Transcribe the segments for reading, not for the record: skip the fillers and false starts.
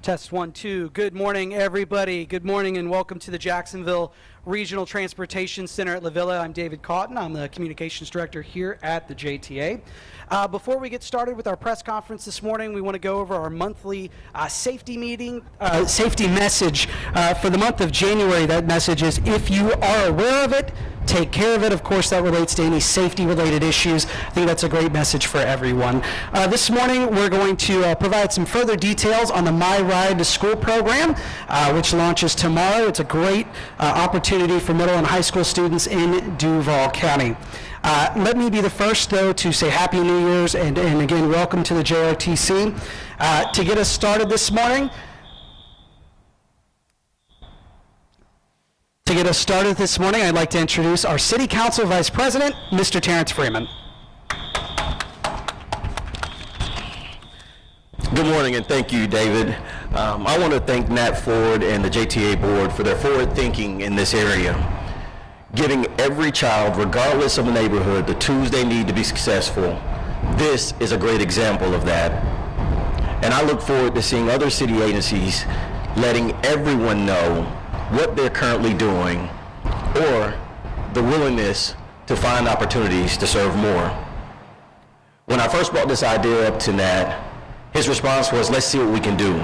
Test 1, 2. Good morning, everybody. Good morning and welcome to the Jacksonville Regional Transportation Center at La Villa. I'm David Cotton. I'm the Communications Director here at the JTA. Before we get started with our press conference this morning, we want to go over our monthly safety message for the month of January. That message is, if you are aware of it, take care of it. Of course, that relates to any safety-related issues. I think that's a great message for everyone. This morning, we're going to provide some further details on the My Ride to School program, which launches tomorrow. It's a great opportunity for middle and high school students in Duval County. Let me be the first, though, to say Happy New Year's and again, welcome to the JRTC. To get us started this morning, I'd like to introduce our City Council Vice President, Mr. Terrence Freeman. Good morning, and thank you, David. I want to thank Nat Ford and the JTA board for their forward thinking in this area, giving every child, regardless of the neighborhood, the tools they need to be successful. This is a great example of that. And I look forward to seeing other city agencies letting everyone know what they're currently doing, or the willingness to find opportunities to serve more. When I first brought this idea up to Nat, his response was, let's see what we can do.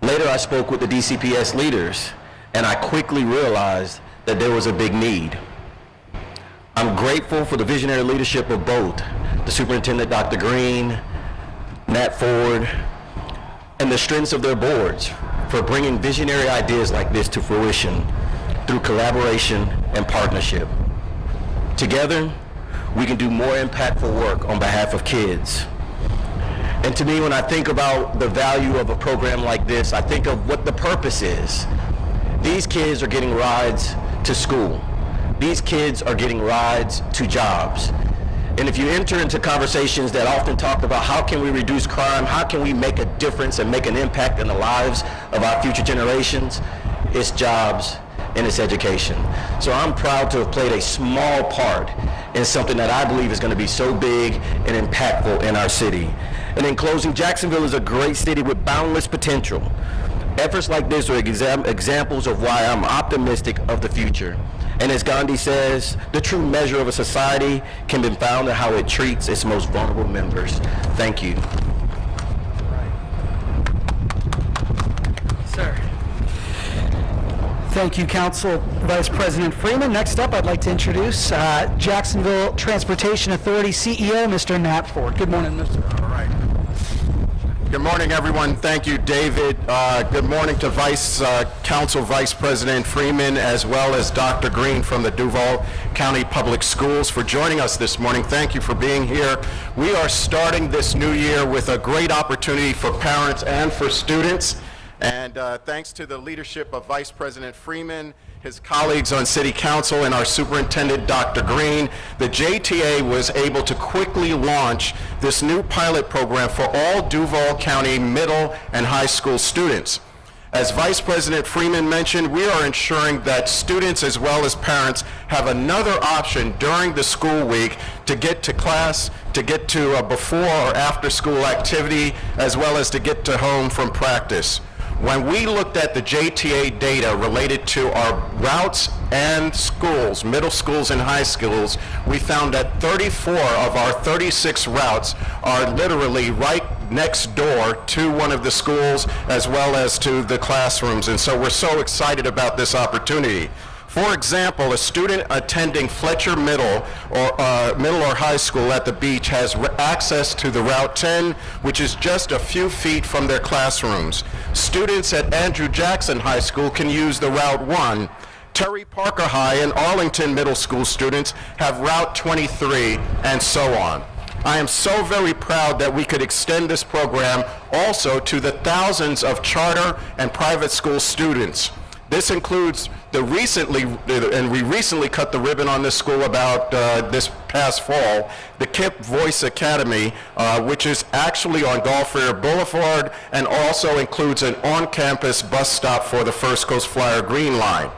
Later I spoke with the DCPS leaders, and I quickly realized that there was a big need. I'm grateful for the visionary leadership of both the Superintendent, Dr. Green, Nat Ford, and the strengths of their boards for bringing visionary ideas like this to fruition through collaboration and partnership. Together, we can do more impactful work on behalf of kids. And to me, when I think about the value of a program like this, I think of what the purpose is. These kids are getting rides to school. These kids are getting rides to jobs. And if you enter into conversations that often talk about how can we reduce crime, how can we make a difference and make an impact in the lives of our future generations, it's jobs and it's education. So I'm proud to have played a small part in something that I believe is going to be so big and impactful in our city. And in closing, Jacksonville is a great city with boundless potential. Efforts like this are examples of why I'm optimistic of the future. And as Gandhi says, the true measure of a society can be found in how it treats its most vulnerable members. Thank you. Sir. Thank you, Council Vice President Freeman. Next up, I'd like to introduce Jacksonville Transportation Authority CEO, Mr. Nat Ford. Good morning, Mr. All right. Good morning, everyone. Thank you, David. Good morning to Council Vice President Freeman, as well as Dr. Green from the Duval County Public Schools for joining us this morning. Thank you for being here. We are starting this new year with a great opportunity for parents and for students. And thanks to the leadership of Vice President Freeman, his colleagues on City Council, and our Superintendent, Dr. Green, the JTA was able to quickly launch this new pilot program for all Duval County middle and high school students. As Vice President Freeman mentioned, we are ensuring that students as well as parents have another option during the school week to get to class, to get to a before or after school activity, as well as to get to home from practice. When we looked at the JTA data related to our routes and schools, middle schools and high schools, we found that 34 of our 36 routes are literally right next door to one of the schools as well as to the classrooms. And so we're so excited about this opportunity. For example, a student attending Fletcher Middle or high school at the beach has access to the Route 10, which is just a few feet from their classrooms. Students at Andrew Jackson High School can use the Route 1. Terry Parker High and Arlington Middle School students have Route 23, and so on. I am so very proud that we could extend this program also to the thousands of charter and private school students. This includes we recently cut the ribbon on this school about this past fall, the KIPP Voice Academy, which is actually on Gulf Fair Boulevard and also includes an on-campus bus stop for the First Coast Flyer Green Line.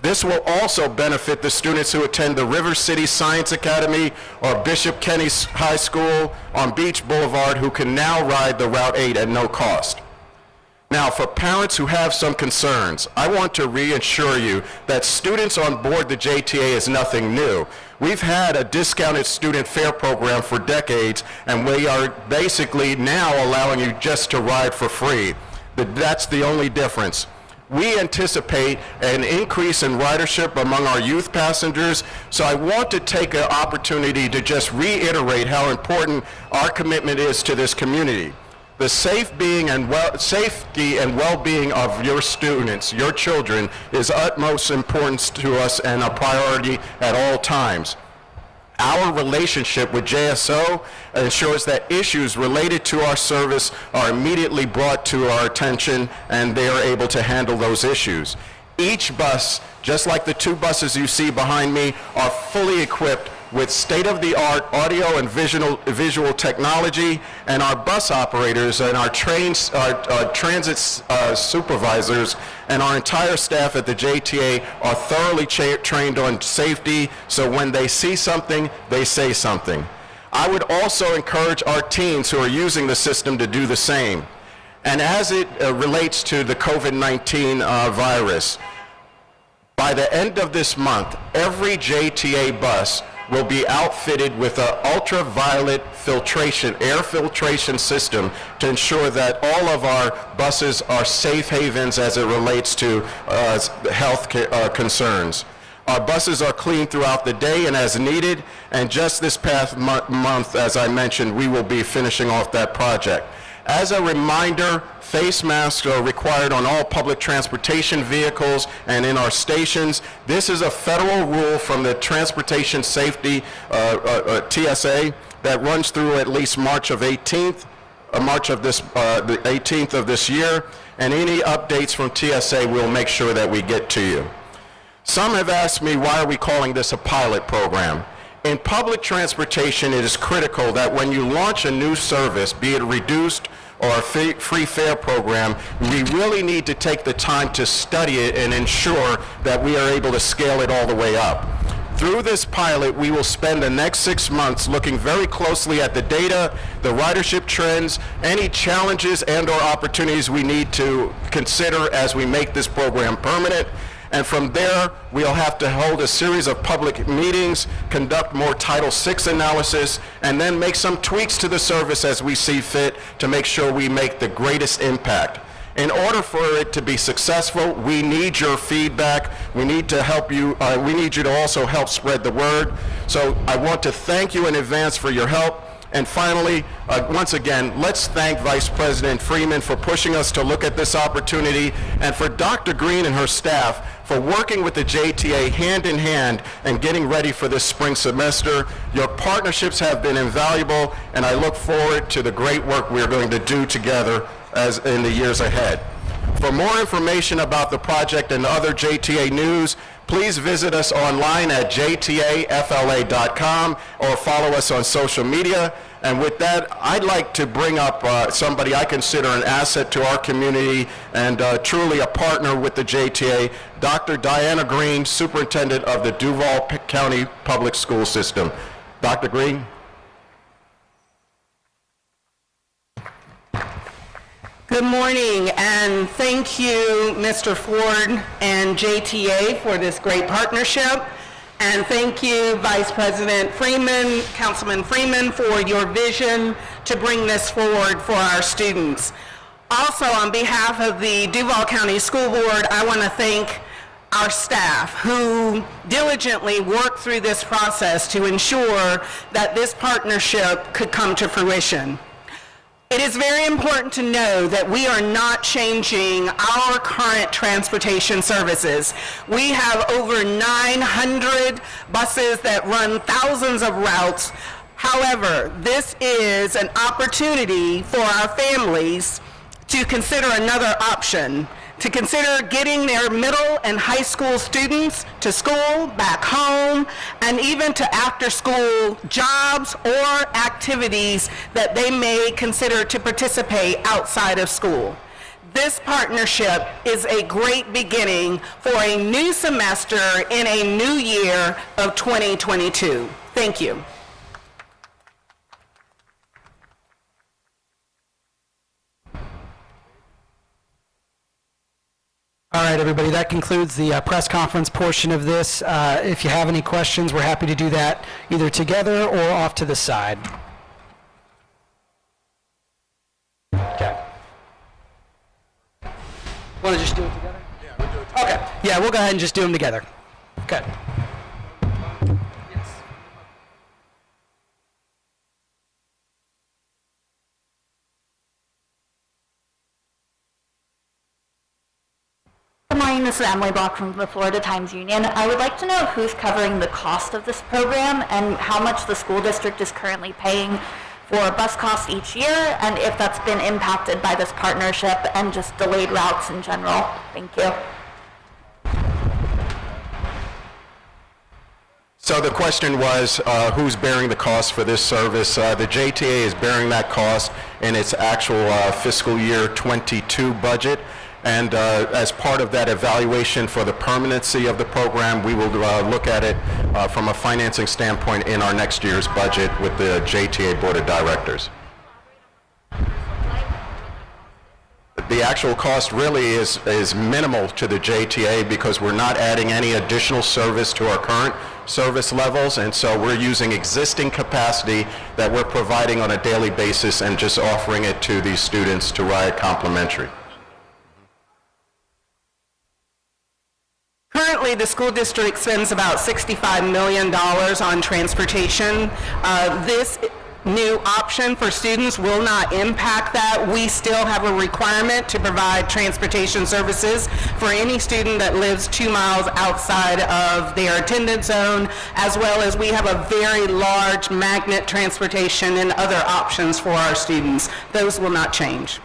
This will also benefit the students who attend the River City Science Academy or Bishop Kenny High School on Beach Boulevard, who can now ride the Route 8 at no cost. Now, for parents who have some concerns, I want to reassure you that students on board the JTA is nothing new. We've had a discounted student fare program for decades, and we are basically now allowing you just to ride for free. That's the only difference. We anticipate an increase in ridership among our youth passengers, so I want to take an opportunity to just reiterate how important our commitment is to this community. The safety and well-being of your students, your children, is utmost importance to us and a priority at all times. Our relationship with JSO ensures that issues related to our service are immediately brought to our attention and they are able to handle those issues. Each bus, just like the 2 buses you see behind me, are fully equipped with state-of-the-art audio and visual technology, and our bus operators and our transit supervisors and our entire staff at the JTA are thoroughly trained on safety, so when they see something, they say something. I would also encourage our teens who are using the system to do the same. And as it relates to the COVID-19 virus, by the end of this month, every JTA bus will be outfitted with an ultraviolet air filtration system to ensure that all of our buses are safe havens as it relates to health concerns. Our buses are cleaned throughout the day and as needed, and just this past month, as I mentioned, we will be finishing off that project. As a reminder, face masks are required on all public transportation vehicles and in our stations. This is a federal rule from the Transportation Safety TSA that runs through at least March of the 18th of this year, and any updates from TSA we'll make sure that we get to you. Some have asked me, why are we calling this a pilot program? In public transportation, it is critical that when you launch a new service, be it reduced or a free fare program, we really need to take the time to study it and ensure that we are able to scale it all the way up. Through this pilot, we will spend the next 6 months looking very closely at the data, the ridership trends, any challenges and or opportunities we need to consider as we make this program permanent. And from there, we'll have to hold a series of public meetings, conduct more Title VI analysis, and then make some tweaks to the service as we see fit to make sure we make the greatest impact. In order for it to be successful, we need your feedback. We need to help you. We need you to also help spread the word. So I want to thank you in advance for your help. And finally, once again, let's thank Vice President Freeman for pushing us to look at this opportunity, and for Dr. Green and her staff for working with the JTA hand in hand and getting ready for this spring semester. Your partnerships have been invaluable, and I look forward to the great work we're going to do together as in the years ahead. For more information about the project and other JTA news, please visit us online at jtafla.com or follow us on social media. And with that, I'd like to bring up somebody I consider an asset to our community and truly a partner with the JTA, Dr. Diana Green, Superintendent of the Duval County Public School System. Dr. Green? Good morning, and thank you, Mr. Ford and JTA, for this great partnership. And thank you, Vice President Freeman, Councilman Freeman, for your vision to bring this forward for our students. Also, on behalf of the Duval County School Board, I want to thank our staff who diligently worked through this process to ensure that this partnership could come to fruition. It is very important to know that we are not changing our current transportation services. We have over 900 buses that run thousands of routes. However, this is an opportunity for our families to consider another option, to consider getting their middle and high school students to school, back home, and even to after-school jobs or activities that they may consider to participate outside of school. This partnership is a great beginning for a new semester in a new year of 2022. Thank you. All right, everybody, that concludes the press conference portion of this. If you have any questions, we're happy to do that either together or off to the side. Okay. Want to just do it together? Yeah, we'll do it together. Okay. Yeah, we'll go ahead and just do them together. Okay. Good morning, this is Emily Block from the Florida Times Union. I would like to know who's covering the cost of this program and how much the school district is currently paying for bus costs each year, and if that's been impacted by this partnership and just delayed routes in general. Thank you. So the question was, who's bearing the cost for this service? The JTA is bearing that cost in its actual fiscal year 22 budget. And as part of that evaluation for the permanency of the program, we will look at it from a financing standpoint in our next year's budget with the JTA Board of Directors. The actual cost really is minimal to the JTA because we're not adding any additional service to our current service levels, and so we're using existing capacity that we're providing on a daily basis and just offering it to these students to ride complimentary. Currently, the school district spends about $65 million on transportation. This new option for students will not impact that. We still have a requirement to provide transportation services for any student that lives 2 miles outside of their attendance zone, as well as we have a very large magnet transportation and other options for our students. Those will not change.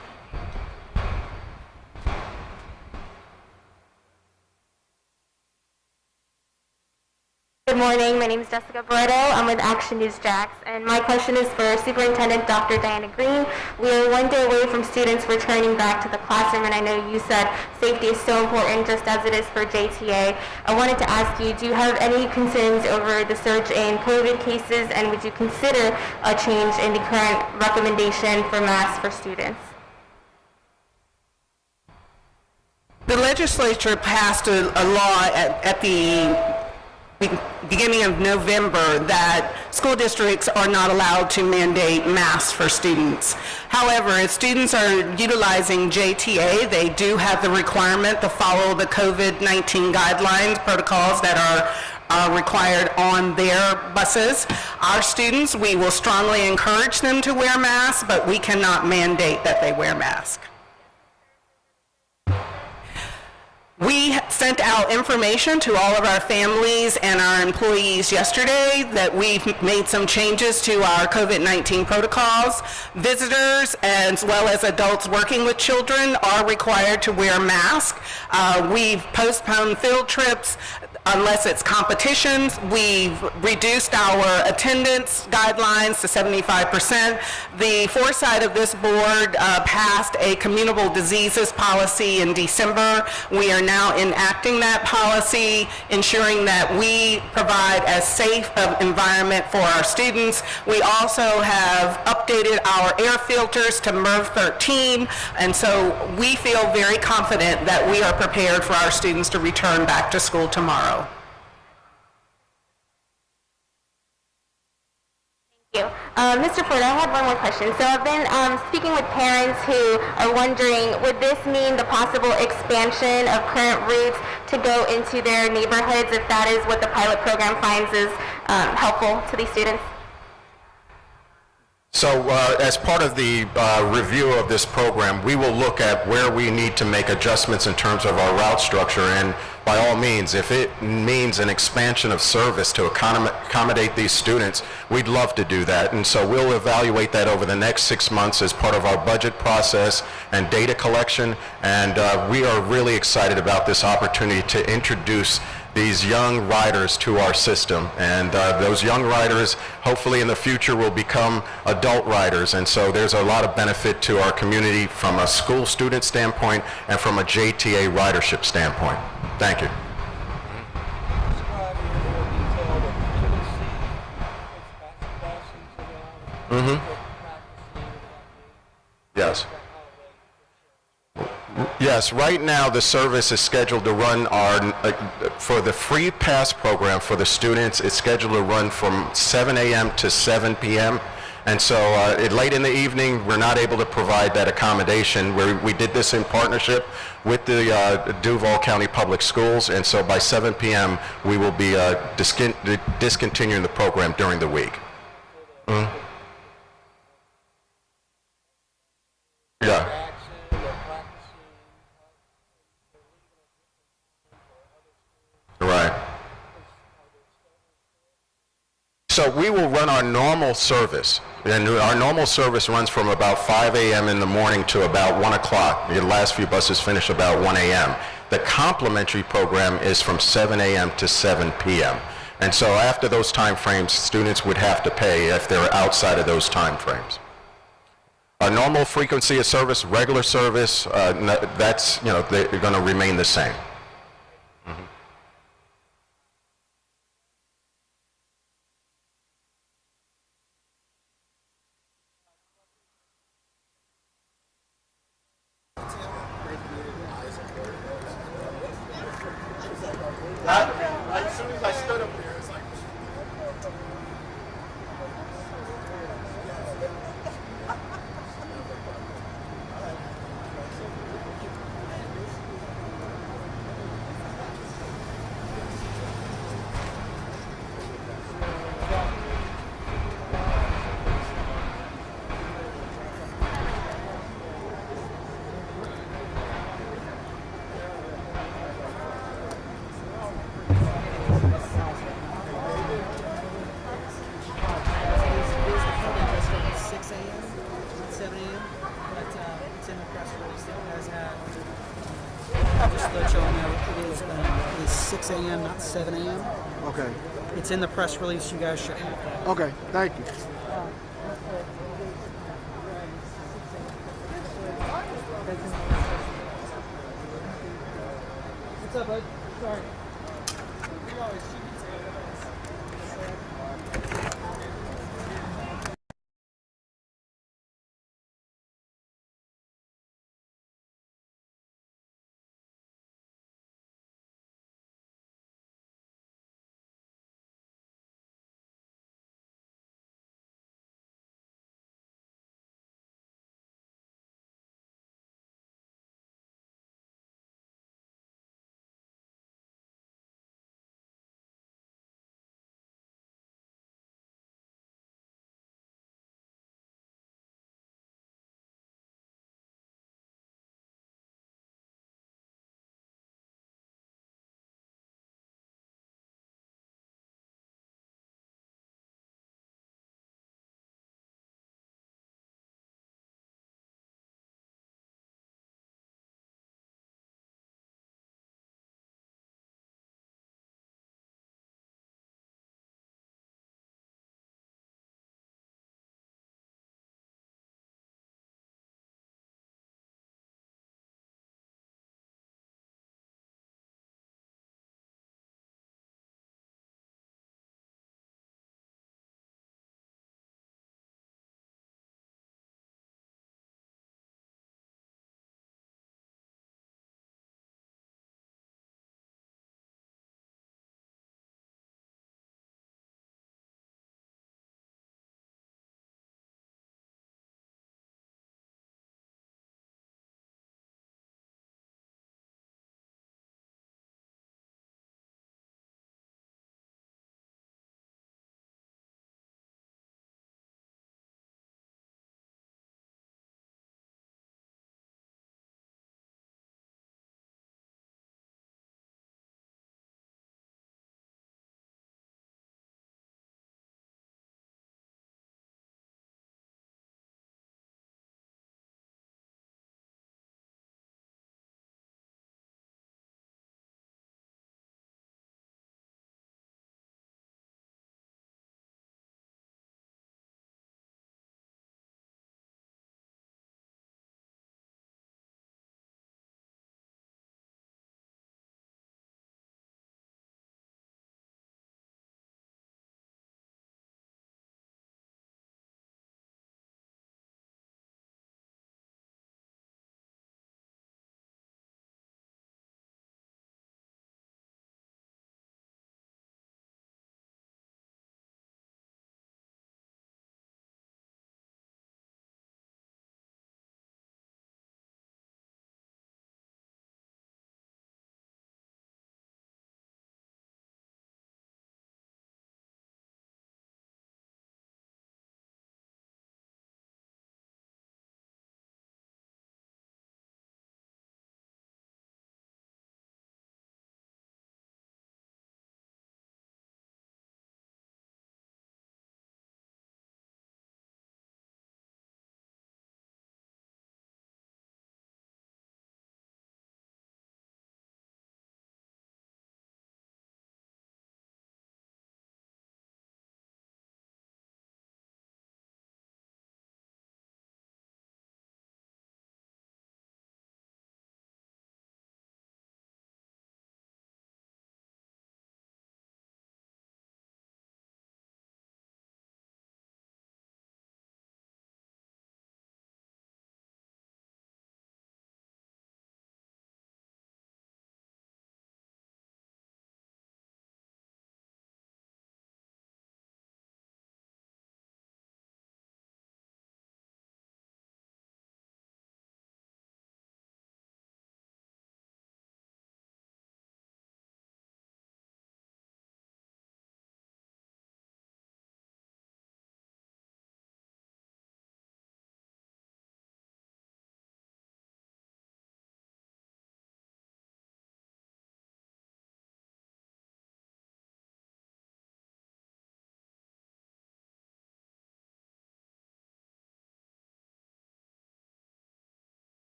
Good morning. My name is Jessica Barreto. I'm with Action News Jax, and my question is for Superintendent Dr. Diana Green. We are 1 day away from students returning back to the classroom, and I know you said safety is so important, just as it is for JTA. I wanted to ask you, do you have any concerns over the surge in COVID cases, and would you consider a change in the current recommendation for masks for students? The legislature passed a law at the beginning of November that school districts are not allowed to mandate masks for students. However, if students are utilizing JTA, they do have the requirement to follow the COVID-19 guidelines, protocols that are required on their buses. Our students, we will strongly encourage them to wear masks, but we cannot mandate that they wear masks. We sent out information to all of our families and our employees yesterday that we've made some changes to our COVID-19 protocols. Visitors, as well as adults working with children, are required to wear masks. We've postponed field trips unless it's competitions. We've reduced our attendance guidelines to 75%. The foresight of this board passed a communicable diseases policy in December. We are now enacting that policy, ensuring that we provide as safe an environment for our students. We also have updated our air filters to MERV 13, and so we feel very confident that we are prepared for our students to return back to school tomorrow. Thank you. Mr. Ford, I had one more question. So I've been speaking with parents who are wondering, would this mean the possible expansion of current routes to go into their neighborhoods if that is what the pilot program finds is helpful to these students? So as part of the review of this program, we will look at where we need to make adjustments in terms of our route structure, and by all means, if it means an expansion of service to accommodate these students, we'd love to do that. And so we'll evaluate that over the next 6 months as part of our budget process and data collection, and we are really excited about this opportunity to introduce these young riders to our system, and those young riders hopefully in the future will become adult riders, and so there's a lot of benefit to our community from a school student standpoint and from a JTA ridership standpoint. Thank you. Yes. Yes, right now the service is scheduled to run for the free pass program for the students, it's scheduled to run from 7 a.m. to 7 p.m. And so late in the evening, we're not able to provide that accommodation. We did this in partnership with the Duval County Public Schools, and so by 7 p.m. we will be discontinuing the program during the week. Yeah. Right. So we will run our normal service, and our normal service runs from about 5 a.m. in the morning to about 1 o'clock. The last few buses finish about 1 a.m. The complimentary program is from 7 a.m. to 7 p.m. And so after those time frames, students would have to pay if they're outside of those time frames. Our normal frequency of service, regular service, that's, they're going to remain the same. As soon as I stood up there, it's like... Just to let y'all know, it is 6 a.m., not 7 a.m. Okay. It's in the press release. You guys should have that. Okay. Thank you. What's up, bud? Sorry.